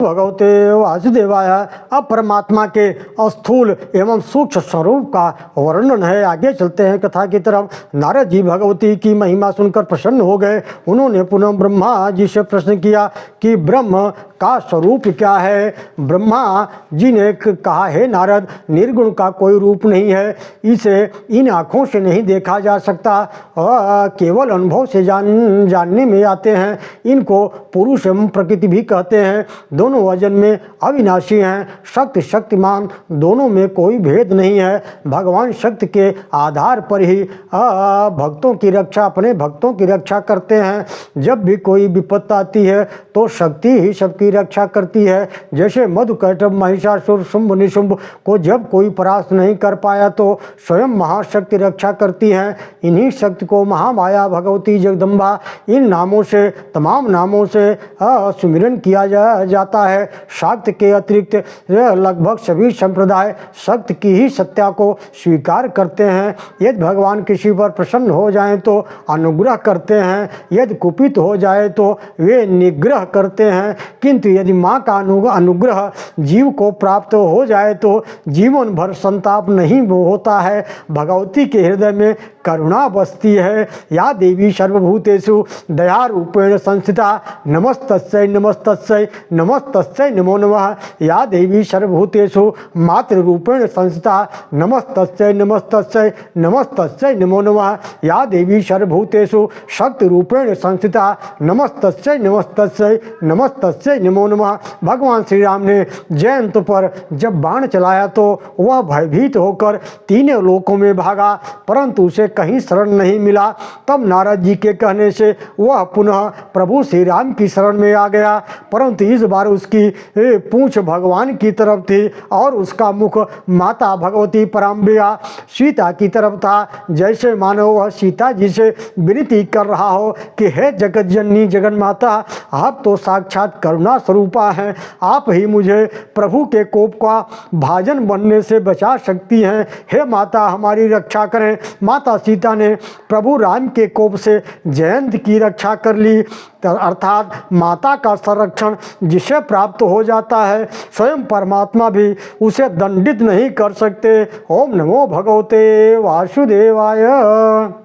भगवते वासुदेवाय। अब परमात्मा के स्थूल एवं सूक्ष्म स्वरूप का वर्णन है। आगे चलते हैं कथा की तरफ। नारद जी भगवती की महिमा सुनकर प्रसन्न हो गए। उन्होंने पुनः ब्रह्मा जी से प्रश्न किया कि ब्रह्म का स्वरूप क्या है। ब्रह्मा जी ने कहा, हे नारद, निर्गुण का कोई रूप नहीं है। इसे इन आँखों से नहीं देखा जा सकता, केवल अनुभव से जानने में आते हैं। इनको पुरुष एवं प्रकृति भी कहते हैं। दोनों वजन में अविनाशी हैं। शक्ति शक्तिमान दोनों में कोई भेद नहीं है। भगवान शक्ति के आधार पर ही भक्तों की रक्षा, अपने भक्तों की रक्षा करते हैं। जब भी कोई विपत्ति आती है तो शक्ति ही सबकी रक्षा करती है। जैसे मधुकैटभ, महिषासुर, शुंभ निशुंभ को जब कोई परास्त नहीं कर पाया तो स्वयं महाशक्ति रक्षा करती हैं। इन्हीं शक्ति को महामाया, भगवती, जगदम्बा, इन नामों से, तमाम नामों से सुमिरन किया जाता है। शाक्त के अतिरिक्त लगभग सभी संप्रदाय शक्ति की ही सत्ता को स्वीकार करते हैं। यदि भगवान किसी पर प्रसन्न हो जाएं तो अनुग्रह करते हैं, यदि कुपित हो जाए तो वे निग्रह करते हैं। किंतु यदि माँ का अनुग्रह जीव को प्राप्त हो जाए तो जीवन भर संताप नहीं होता है। भगवती के हृदय में करुणा बसती है। या देवी सर्वभूतेषु दया रूपेण संस्थिता, नमस्तस्यै नमस्तस्यै नमस्तस्यै नमो नमः। या देवी सर्वभूतेषु मातृ रूपेण संस्थिता, नमस्तस्यै नमस्तस्यै नमस्तस्यै नमो नमः। या देवी सर्वभूतेषु शक्ति रूपेण संस्थिता, नमस्तस्यै नमस्तस्यै नमस्तस्यै नमो नमः। भगवान श्री राम ने जयंत पर जब बाण चलाया तो वह भयभीत होकर तीनों लोकों में भागा, परंतु उसे कहीं शरण नहीं मिला। तब नारद जी के कहने से वह पुनः प्रभु श्री राम की शरण में आ गया, परंतु इस बार उसकी पूंछ भगवान की तरफ थी और उसका मुख माता भगवती पराम्बिका सीता की तरफ था। जैसे मानो वह सीता जी से विनती कर रहा हो कि हे जगत जननी जगन्माता, आप तो साक्षात करुणा स्वरूपा हैं। आप ही मुझे प्रभु के कोप का भाजन बनने से बचा सकती हैं। हे माता, हमारी रक्षा करें। माता सीता ने प्रभु राम के कोप से जयंत की रक्षा कर ली। अर्थात माता का संरक्षण जिसे प्राप्त हो जाता है, स्वयं परमात्मा भी उसे दंडित नहीं कर सकते। ओम नमो भगवते वासुदेवाय।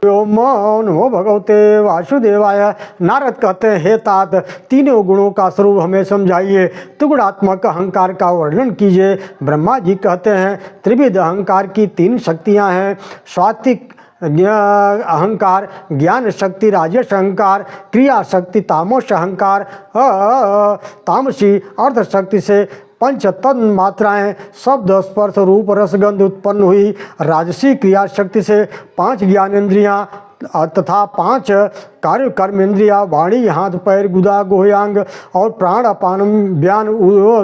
ओम नमो भगवते वासुदेवाय। नारद कहते हैं, हे तात, तीनों गुणों का स्वरूप हमें समझाइए, त्रिगुणात्मक अहंकार का वर्णन कीजिए। ब्रह्मा जी कहते हैं, त्रिविध अहंकार की तीन शक्तियां हैं। सात्विक अहंकार, ज्ञान शक्ति राजस अहंकार, क्रिया शक्ति तामस अहंकार। तामसी अर्ध शक्ति से पंच तन मात्राएँ शब्द स्पर्श रूप रसगंध उत्पन्न हुई। राजसी क्रिया शक्ति से 5 ज्ञानेंद्रियाँ तथा 5 कार्य कर्मेंद्रिया, वाणी, हाथ पैर, गुदा, गोयांग और प्राण, अपान, व्यान,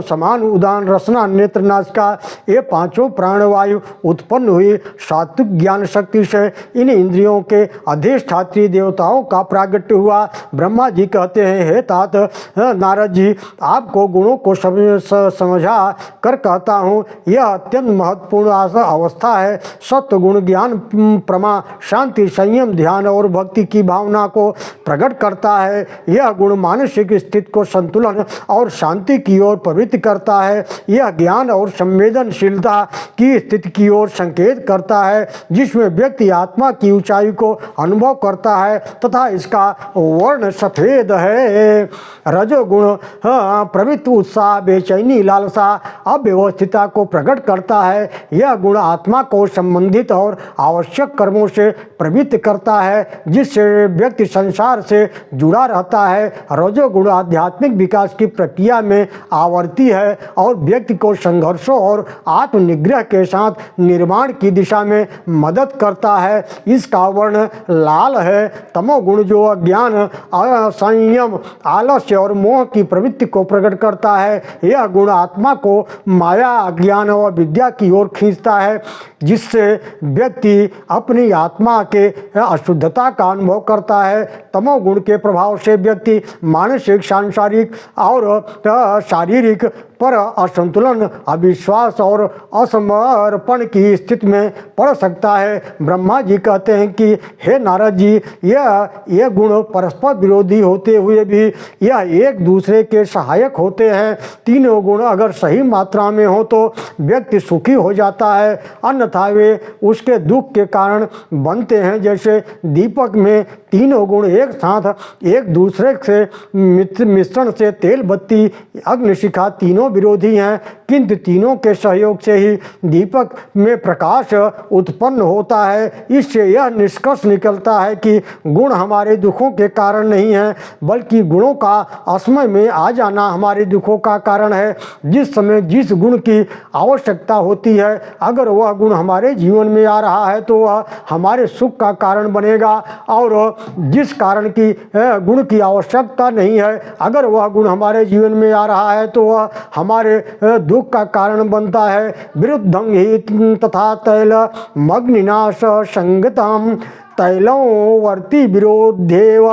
समान, उदान, रसना, नेत्र, नासिका, ये 5 प्राणवायु उत्पन्न हुई। सात्विक ज्ञान शक्ति से इन इंद्रियों के अधिष्ठात्री देवताओं का प्रागट्य हुआ। ब्रह्मा जी कहते हैं, हे तात नारद जी, आपको गुणों को समझा कर कहता हूँ, यह अत्यंत महत्वपूर्ण अवस्था है। सत्व गुण ज्ञान, प्रमा, शांति, संयम, ध्यान और भक्ति की भावना को प्रकट करता है। यह गुण मानसिक स्थिति को संतुलन और शांति की ओर प्रवृत्त करता है। यह ज्ञान और संवेदनशीलता की स्थिति की ओर संकेत करता है, जिसमें व्यक्ति आत्मा की ऊंचाई को अनुभव करता है तथा इसका वर्ण सफेद है। रजोगुण प्रवृत्ति, उत्साह, बेचैनी, लालसा, अव्यवस्थितता को प्रकट करता है। यह गुण आत्मा को संबंधित और आवश्यक कर्मों से प्रवृत्त करता है, जिससे व्यक्ति संसार से जुड़ा रहता है। रजोगुण आध्यात्मिक विकास की प्रक्रिया में आवर्ती है और व्यक्ति को संघर्षों और आत्मनिग्रह के साथ निर्माण की दिशा में मदद करता है। इसका वर्ण लाल है। तमोगुण जो अज्ञान, असंयम, आलस्य और मोह की प्रवृत्ति को प्रकट करता है। यह गुण आत्मा को माया, अज्ञान और विद्या की ओर खींचता है, जिससे व्यक्ति अपनी आत्मा के अशुद्धता का अनुभव करता है। तमोगुण के प्रभाव से व्यक्ति मानसिक, सांसारिक और शारीरिक पर असंतुलन, अविश्वास और असमर्पण की स्थिति में पड़ सकता है। ब्रह्मा जी कहते हैं कि हे नारद जी, ये गुण परस्पर विरोधी होते हुए भी यह एक दूसरे के सहायक होते हैं। तीनों गुण अगर सही मात्रा में हो तो व्यक्ति सुखी हो जाता है, अन्यथा वे उसके दुख के कारण बनते हैं। जैसे दीपक में तीनों गुण एक साथ एक दूसरे से मिश्रण से तेल, बत्ती, अग्निशिखा तीनों विरोधी हैं, किंतु तीनों के सहयोग से ही दीपक में प्रकाश उत्पन्न होता है। इससे यह निष्कर्ष निकलता है कि गुण हमारे दुखों के कारण नहीं है, बल्कि गुणों का असमय में आ जाना हमारे दुखों का कारण है। जिस समय जिस गुण की आवश्यकता होती है, अगर वह गुण हमारे जीवन में आ रहा है तो वह हमारे सुख का कारण बनेगा, और जिस कारण की गुण की आवश्यकता नहीं है, अगर वह गुण हमारे जीवन में आ रहा है तो वह हमारे दुख का कारण बनता है। विरुद्धं हि तथा तैल मग्निनाश संगतम तैलों वर्ती विरोध्येव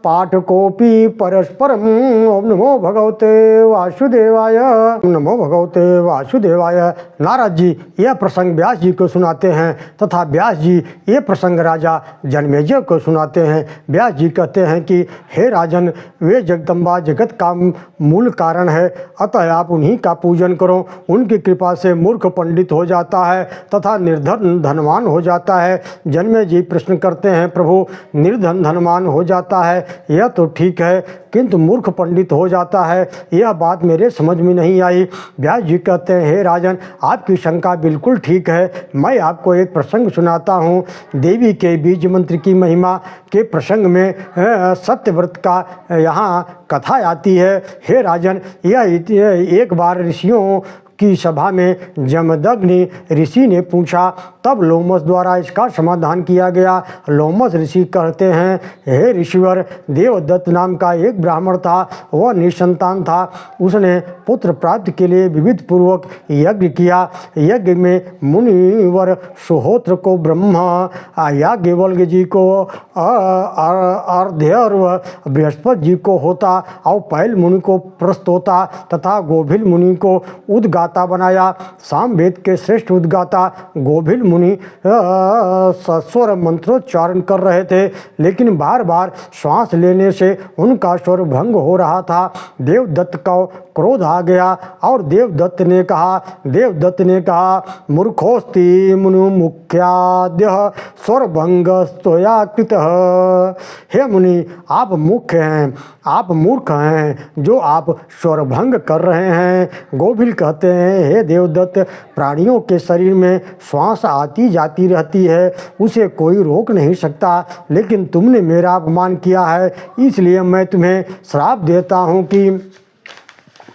पाठकोपि परस्परम। ओम नमो भगवते वासुदेवाय। ओम नमो भगवते वासुदेवाय। नारद जी यह प्रसंग व्यास जी को सुनाते हैं तथा व्यास जी ये प्रसंग राजा जन्मेजय को सुनाते हैं। व्यास जी कहते हैं कि हे राजन, वे जगदम्बा जगत का मूल कारण है, अतः आप उन्हीं का पूजन करो। उनकी कृपा से मूर्ख पंडित हो जाता है तथा निर्धन धनवान हो जाता है। जन्मेजय जी प्रश्न करते हैं, प्रभु निर्धन धनवान हो जाता है यह तो ठीक है, किंतु मूर्ख पंडित हो जाता है, यह बात मेरे समझ में नहीं आई। व्यास जी कहते हैं, हे राजन, आपकी शंका बिल्कुल ठीक है। मैं आपको एक प्रसंग सुनाता हूँ। देवी के बीज मंत्र की महिमा के प्रसंग में सत्यव्रत का यहाँ कथा आती है। हे राजन, यह एक बार ऋषियों की सभा में जमदग्नि ऋषि ने पूछा, तब लोमस द्वारा इसका समाधान किया गया। लोमस ऋषि कहते हैं, हे ऋषिवर, देवदत्त नाम का एक ब्राह्मण था, वह निसंतान था। उसने पुत्र प्राप्ति के लिए विविध पूर्वक यज्ञ किया। यज्ञ में मुनिवर सुहोत्र को ब्रह्मा, याज्ञवल्क्य जी को अर्ध्यर्व, बृहस्पति जी को होता और पैल मुनि को प्रस्तोता तथा गोभिल मुनि को उद्गाता बनाया। सामवेद के श्रेष्ठ उद्गाता गोभिल मुनि सस्वर मंत्रोच्चारण कर रहे थे, लेकिन बार बार श्वास लेने से उनका स्वर भंग हो रहा था। देवदत्त को क्रोध आ गया और देवदत्त ने कहा मूर्खोस्ति मुनु मुख्याद्य स्वरभंग स्तोया कृत। हे मुनि, आप मुख्य हैं, आप मूर्ख हैं जो आप स्वरभंग कर रहे हैं। गोभिल कहते हैं, हे देवदत्त, प्राणियों के शरीर में श्वास आती जाती रहती है, उसे कोई रोक नहीं सकता, लेकिन तुमने मेरा अपमान किया है, इसलिए मैं तुम्हें श्राप देता हूँ कि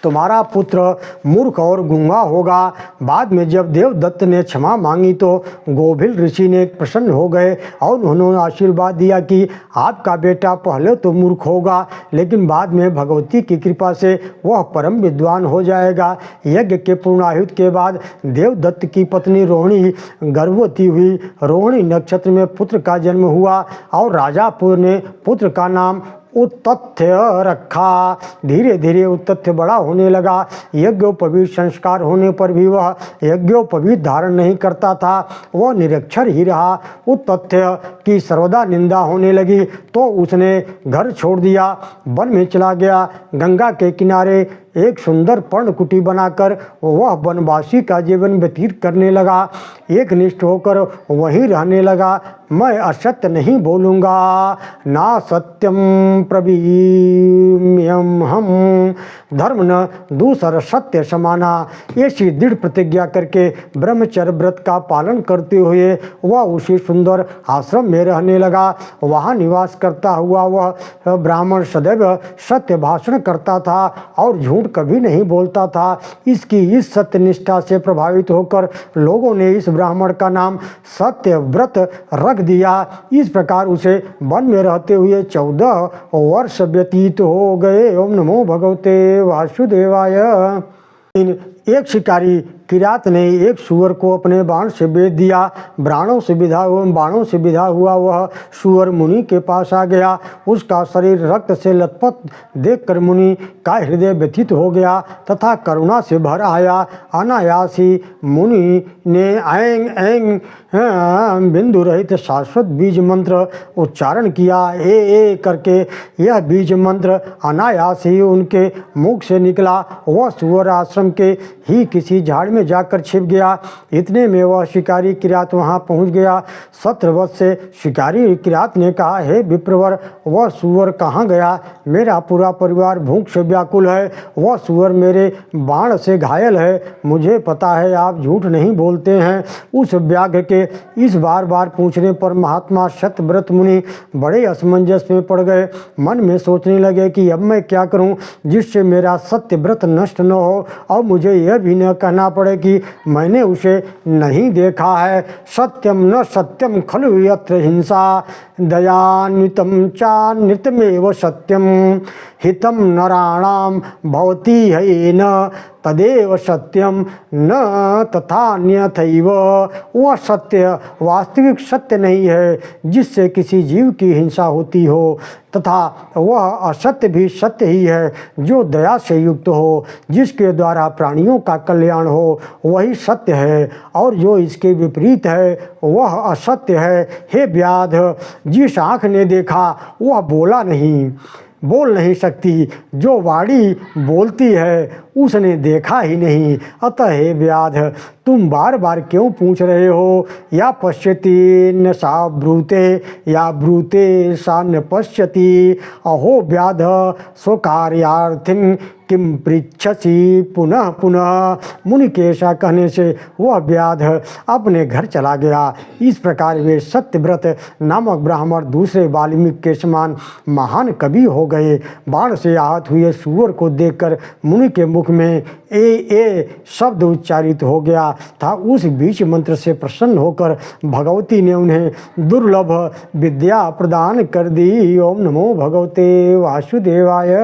तुम्हारा पुत्र मूर्ख और गूंगा होगा। बाद में जब देवदत्त ने क्षमा मांगी तो गोभिल ऋषि ने प्रसन्न हो गए और उन्होंने आशीर्वाद दिया कि आपका बेटा पहले तो मूर्ख होगा, लेकिन बाद में भगवती की कृपा से वह परम विद्वान हो जाएगा। यज्ञ के पूर्णाहुति के बाद देवदत्त की पत्नी रोहिणी गर्भवती हुई। रोहिणी नक्षत्र में पुत्र का जन्म हुआ और राजापुर ने पुत्र का नाम उत्तथ्य रखा। धीरे धीरे उत्तथ्य बड़ा होने लगा। यज्ञोपवीत संस्कार होने पर भी वह यज्ञोपवीत धारण नहीं करता था, वह निरक्षर ही रहा। उत्तथ्य की सर्वदा निंदा होने लगी तो उसने घर छोड़ दिया, वन में चला गया। गंगा के किनारे एक सुंदर पर्णकुटी बनाकर वह वनवासी का जीवन व्यतीत करने लगा। एक निष्ठ होकर वहीं रहने लगा। मैं असत्य नहीं बोलूँगा, ना सत्यम प्रवीम्यम हम, धर्म न दूसर सत्य समाना। ऐसी दृढ़ प्रतिज्ञा करके ब्रह्मचर्य व्रत का पालन करते हुए वह उसी सुंदर आश्रम में रहने लगा। वहाँ निवास करता हुआ वह ब्राह्मण सदैव सत्य भाषण करता था और झूठ कभी नहीं बोलता था। इसकी इस सत्य निष्ठा से प्रभावित होकर लोगों ने इस ब्राह्मण का नाम सत्यव्रत रख दिया। इस प्रकार उसे वन में रहते हुए 14 वर्ष व्यतीत हो गए। ओम नमो भगवते वासुदेवाय। एक शिकारी किरात ने एक सूअर को अपने बाण से बेध दिया। बाणों से विधा हुआ वह सूअर मुनि के पास आ गया। उसका शरीर रक्त से लथपथ देखकर मुनि का हृदय व्यथित हो गया तथा करुणा से भर आया। अनायास ही मुनि ने ऐंग ऐंग बिंदु रहित शाश्वत बीज मंत्र उच्चारण किया। ए करके यह बीज मंत्र अनायास ही उनके मुख से निकला। वह सूअर आश्रम के ही किसी झाड़ में जाकर छिप गया। इतने में वह शिकारी किरात वहां पहुंच गया। सत्रवत से शिकारी किरात ने कहा, हे विप्रवर, वह सूअर कहाँ गया? मेरा पूरा परिवार भूख से व्याकुल है। वह सूअर मेरे बाण से घायल है। मुझे पता है आप झूठ नहीं बोलते हैं। उस व्याघ्र के इस बार बार पूछने पर महात्मा सत्यव्रत मुनि बड़े असमंजस में पड़ गए। मन में सोचने लगे कि अब मैं क्या करूं जिससे मेरा सत्यव्रत नष्ट न हो और मुझे यह भी न कहना पड़े कि मैंने उसे नहीं देखा है। सत्यम न सत्यम खलु यत्र हिंसा दयान्वितं चा नृतमेव सत्यम हितम नराणाम भवति हैन तदेव सत्यम न तथान्यथैव। वह सत्य वास्तविक सत्य नहीं है जिससे किसी जीव की हिंसा होती हो, तथा वह असत्य भी सत्य ही है जो दया से युक्त हो, जिसके द्वारा प्राणियों का कल्याण हो, वही सत्य है, और जो इसके विपरीत है वह असत्य है। हे व्याध, जिस आँख ने देखा वह बोल नहीं सकती, जो वाणी बोलती है उसने देखा ही नहीं। अतः हे व्याध, तुम बार बार क्यों पूछ रहे हो? या पश्यति न सा ब्रूते या ब्रूते सा न पश्यति। अहो व्याध, स्वकार्यार्थिन किम पृच्छसि पुनः पुनः। मुनि के ऐसा कहने से वह व्याध अपने घर चला गया। इस प्रकार वे सत्यव्रत नामक ब्राह्मण दूसरे वाल्मीकि के समान महान कवि हो गए। बाण से आहत हुए सूअर को देखकर मुनि के मुख में ए शब्द उच्चारित हो गया था। उस बीच मंत्र से प्रसन्न होकर भगवती ने उन्हें दुर्लभ विद्या प्रदान कर दी। ओम नमो भगवते वासुदेवाय।